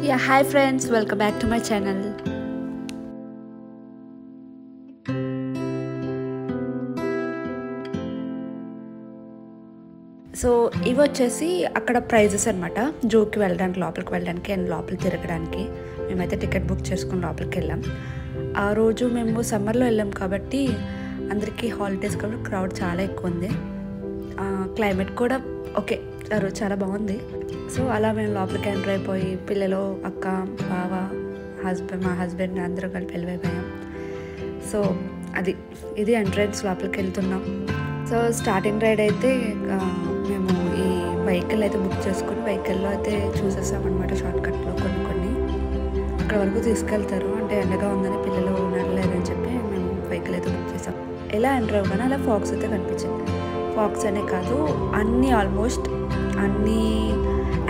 Yeah, hi friends, welcome back to my channel. So ఇవి వచ్చేసి అక్కడ ప్రైజెస్ అనమాట. జూకి వెళ్ళడానికి, లోపలికి వెళ్ళడానికి అండ్ లోపల తిరగడానికి మేమైతే టికెట్ బుక్ చేసుకుని లోపలికి వెళ్ళాం. ఆ రోజు మేము సమ్మర్లో వెళ్ళాం కాబట్టి అందరికీ హాలిడేస్ కాబట్టి క్రౌడ్ చాలా ఎక్కువ ఉంది. క్లైమేట్ కూడా ఓకే, ఆ రోజు చాలా బాగుంది. సో అలా మేము లోపలికి ఎంటర్ అయిపోయి పిల్లలు, అక్క, బావ, మా హస్బెండ్ అందరూ కలిపి వెళ్ళిపోయాం. సో ఇది ఎంట్రన్స్, లోపలికి వెళ్తున్నాం. సో స్టార్టింగ్ రైడ్ అయితే మేము ఈ వెహికల్ అయితే బుక్ చేసుకుని వెహికల్లో అయితే చూసేసామన్నమాట. షార్ట్కట్లో కొన్ని అక్కడ వరకు తీసుకెళ్తారు, అంటే ఎండగా ఉందని పిల్లలు నడలేదని చెప్పి మేము వెహికల్ అయితే బుక్ చేసాం. ఎలా ఎంటర్ అవ్వగానే అలా ఫాక్స్ అయితే కనిపించింది. ఫాక్స్ అనే కాదు, ఆల్మోస్ట్ అన్ని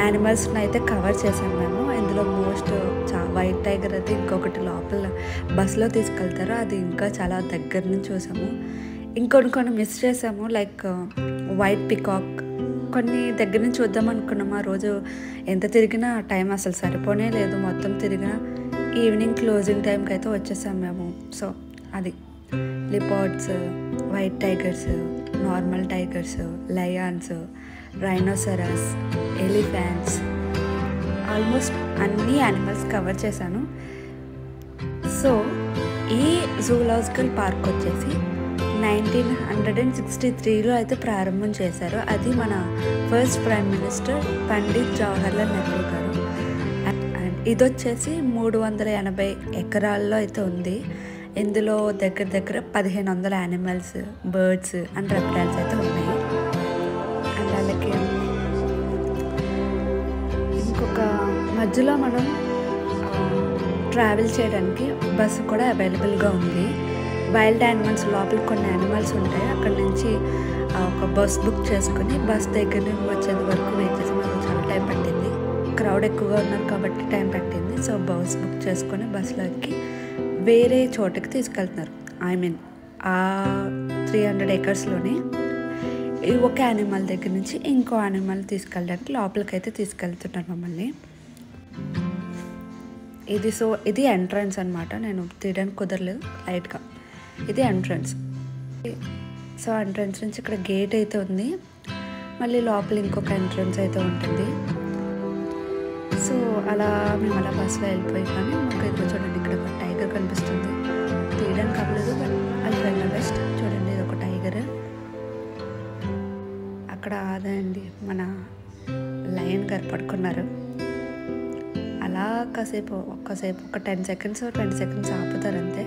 యానిమల్స్ని అయితే కవర్ చేసాం మేము. ఇందులో మోస్ట్ వైట్ టైగర్ అయితే ఇంకొకటి లోపల బస్సులో తీసుకెళ్తారు, అది ఇంకా చాలా దగ్గర నుంచి చూసాము. కొన్ని మిస్ చేసాము, లైక్ వైట్ పికాక్. కొన్ని దగ్గర నుంచి చూద్దాం అనుకున్నాము. ఆ రోజు ఎంత తిరిగినా టైం అసలు సరిపోనే లేదు. మొత్తం తిరిగిన ఈవినింగ్ క్లోజింగ్ టైంకి అయితే వచ్చేసాం మేము. సో అది leopards, white tigers, normal tigers, lions, rhinoceros, elephants, almost అన్ని యానిమల్స్ కవర్ చేశాను. సో ఈ జూలాజికల్ పార్క్ వచ్చేసి 1963లో అయితే ప్రారంభం చేశారు. అది మన first prime minister Pandit Jawaharlal Nehru garu. And ఇది వచ్చేసి 380 ఎకరాల్లో అయితే ఉంది. ఇందులో దగ్గర 1500 యానిమల్స్, బర్డ్స్ అండ్ రెప్టైల్స్ అయితే ఉన్నాయి. అండ్ అలాగే ఇంకొక మధ్యలో మనం ట్రావెల్ చేయడానికి బస్సు కూడా అవైలబుల్గా ఉంది. వైల్డ్ యానిమల్స్ లోపలికి కొన్ని యానిమల్స్ ఉంటాయి, అక్కడ నుంచి ఒక బస్ బుక్ చేసుకుని బస్ దగ్గర నుంచి వచ్చేంత వరకు వెయిట్ చేసి మాకు చాలా టైం పట్టింది. క్రౌడ్ ఎక్కువగా ఉన్నారు కాబట్టి టైం పట్టింది. సో బస్ బుక్ చేసుకొని బస్సులోకి వేరే చోటుకి తీసుకెళ్తున్నారు. ఆ 300 ఎకర్స్లోనే ఒక యానిమల్ దగ్గర నుంచి ఇంకో యానిమల్ తీసుకెళ్ళడానికి లోపలికైతే తీసుకెళ్తున్నారు మమ్మల్ని. ఇది ఎంట్రన్స్ అనమాట. నేను తీయడానికి కుదరలేదు లైట్గా. ఇది ఎంట్రన్స్. సో ఎంట్రన్స్ నుంచి ఇక్కడ గేట్ అయితే ఉంది, మళ్ళీ లోపల ఇంకొక ఎంట్రన్స్ అయితే ఉంటుంది. సో అలా మేము అలా బస్సులో వెళ్ళిపోయి, కానీ మాకు అయితే చూడండి ఇక్కడ ఒక టైగర్ కనిపిస్తుంది. తీయడానికి అవ్వలేదు, బట్ అది వెళ్ళ బెస్ట్. చూడండి ఇది ఒక టైగర్. అక్కడ అదే అండి మన లయన్ గారు పడుకున్నారు. అలా ఒక్కసేపు ఒక 10 సెకండ్స్ 20 సెకండ్స్ ఆపుతారు అంతే.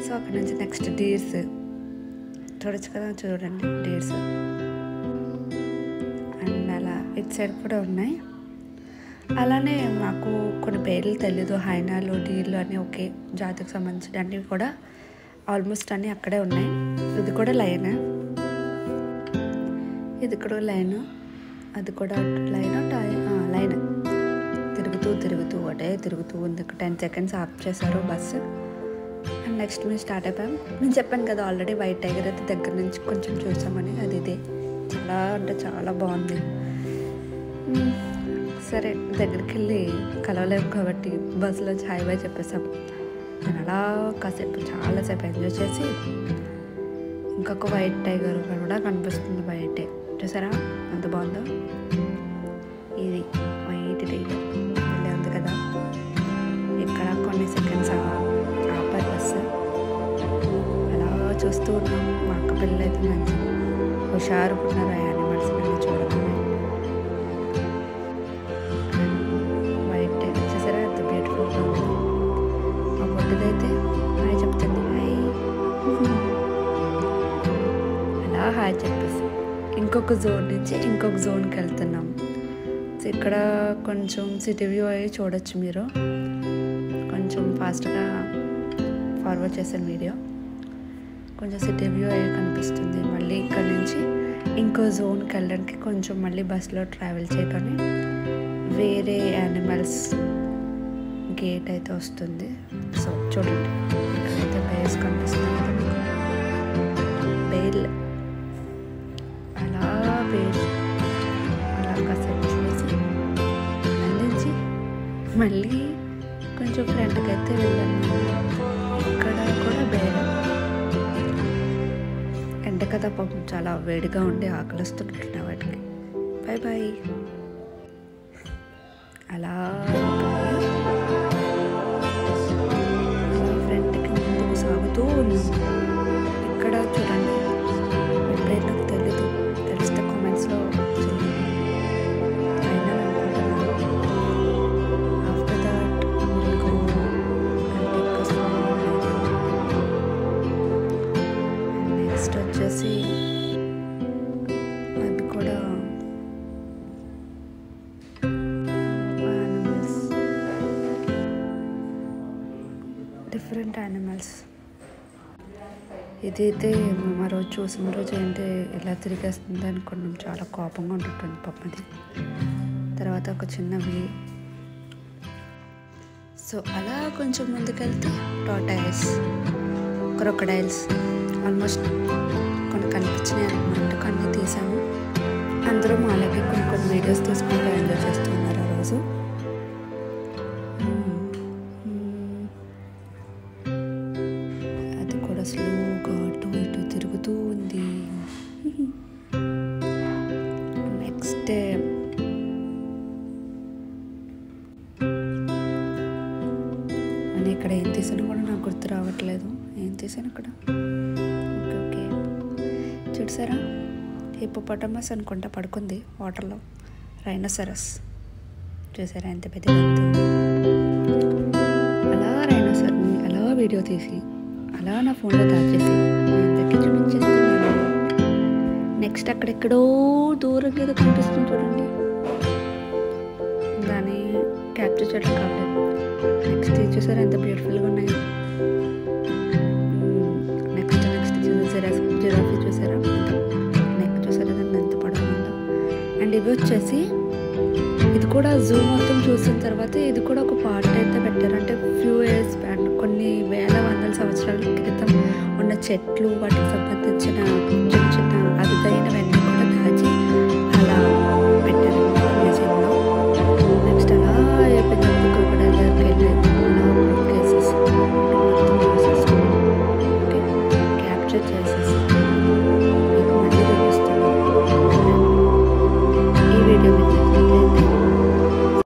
సో అక్కడ నుంచి నెక్స్ట్ డీర్స్ చూడొచ్చు కదా, చూడండి డీర్స్. అండ్ అలా ఇటు సైడ్ కూడా ఉన్నాయి. అలానే నాకు కొన్ని పేర్లు తెలీదు. హైనాలు, డీర్లు అని ఒకే జాతికి సంబంధించిన అన్నీ కూడా ఆల్మోస్ట్ అన్నీ అక్కడే ఉన్నాయి. ఇది కూడా లయన్, ఇది కూడా లైన్, అది కూడా లైన్. తిరుగుతూ ఉంది. 10 సెకండ్స్ ఆఫ్ చేశారు బస్సు. అండ్ నెక్స్ట్ మేము స్టార్ట్ అయిపోయాం. నేను చెప్పాను కదా ఆల్రెడీ వైట్ టైగర్ అయితే దగ్గర నుంచి కొంచెం చూసామని. అది ఇదే, చాలా అంటే చాలా బాగుంది. సరే దగ్గరికి వెళ్ళి కలవలేము కాబట్టి బస్సులో హాయ్ బాయ్ చెప్పేసాం. నేను అలా చాలాసేపు ఎంజాయ్ చేసి ఇంకొక వైట్ టైగర్ కూడా కనిపిస్తుంది బయటే. చూసారా ఎంత బాగుందో. ఇది వైట్ టైగర్ వెళ్ళే ఉంది కదా. ఇక్కడ కొన్ని సెకండ్స్ ఆపే బస్సు. అలా చూస్తూ ఉన్నాం. మా అక్క పిల్లలు అయితే మంచి హుషారుకున్నారు ఆ యానిమల్స్ అన్నీ చూడగానే. వైట్ టైగర్ చూసారా ఎంత బ్యూటిఫుల్గా ఉంది. ఆ పొట్టిదైతే హాయ్ చెప్తుంది. అలా హాయ్ చెప్పేసి ఇంకొక జోన్ నుంచి ఇంకొక జోన్కి వెళ్తున్నాం. ఇక్కడ కొంచెం సిటీ వ్యూ అయ్యి చూడొచ్చు మీరు. కొంచెం ఫాస్ట్గా ఫార్వర్డ్ చేశాను వీడియో. కొంచెం సిటీ వ్యూ అయ్యి కనిపిస్తుంది. మళ్ళీ ఇక్కడ నుంచి ఇంకో జోన్కి వెళ్ళడానికి కొంచెం మళ్ళీ బస్సులో ట్రావెల్ చేయగానే వేరే యానిమల్స్ గేట్ అయితే వస్తుంది. సో చూడండి ఇక్కడైతే బేర్స్ కనిపిస్తుంది కదా మీకు. బేర్ అలా కాసేపు చూసి అందించి మళ్ళీ కొంచెం ఫ్రంట్కి అయితే వెళ్ళాను. ఇక్కడ కూడా బేరం ఎండ కదా పాపం, చాలా వేడిగా ఉండి ఆకలిస్తుంటున్నా వాటికి. Bye bye. అలా ఫ్రంట్కి ముందుకు సాగుతూ ఉన్నాం. ఇక్కడ చూడండి, ఎప్పుడైతే నాకు తెలీదు, తెలిస్తే కామెంట్స్లో ఆఫ్టర్ దట్ నెక్స్ట్ వచ్చేసి అది కూడా డిఫరెంట్ యానిమల్స్. ఇదైతే మేము ఆ రోజు చూసిన రోజు ఏంటి ఇలా తిరిగేస్తుంది అనుకున్నాం. చాలా కోపంగా ఉంటుంటుంది పాపం అది. తర్వాత ఒక చిన్నవి. సో అలా కొంచెం ముందుకెళ్తే టార్టాయిస్, క్రొకడైల్స్ ఆల్మోస్ట్ కొన్ని కనిపించినాయి అనమాట. కొన్ని తీసాము. అందరూ అలాగే కొన్ని వీడియోస్ తీసుకుంటూ ఎంజాయ్ చేస్తున్నారు ఆ రోజు. అది కూడా స్లోగా అటు ఇటు తిరుగుతూ ఉంది. నెక్స్ట్ నేను ఇక్కడ ఏం తీసాను కూడా నాకు గుర్తు రావట్లేదు. ఏం తీసాను ఇక్కడ? ఓకే ఓకే, చూసారా, హిప్పోపటమస్ అనుకుంటా పడుకుంది వాటర్లో. రైనోసరస్ చూసారా ఎంత పెద్ద. అలా రైనోసర్ని అలా వీడియో తీసి అలా నా ఫోన్లో దాచేసి మీ అందరికీ చూపించేస్తున్నాను. నెక్స్ట్ అక్కడెక్కడో దూరం మీద కనిపిస్తుంది చూడండి, దాన్ని క్యాప్చర్ చేయడం కావాలి. నెక్స్ట్ చూసారా ఎంత బ్యూటిఫుల్గా ఉన్నాయి. నెక్స్ట్ జిరాఫీ చూసారా, నెక్ చూసారా దాన్ని ఎంత పొడవు ఉందో. అండ్ ఇవి వచ్చేసి ఇది కూడా జూ మొత్తం చూసిన తర్వాత ఇది కూడా ఒక పార్ట్ అయితే పెట్టారు. అంటే ఫ్యూ ఇయర్స్ బ్యాక్, కొన్ని వేల వందల సంవత్సరాల క్రితం ఉన్న చెట్లు, వాటికి సంబంధించిన చిన్న చిన్న అరుదైనవన్నీ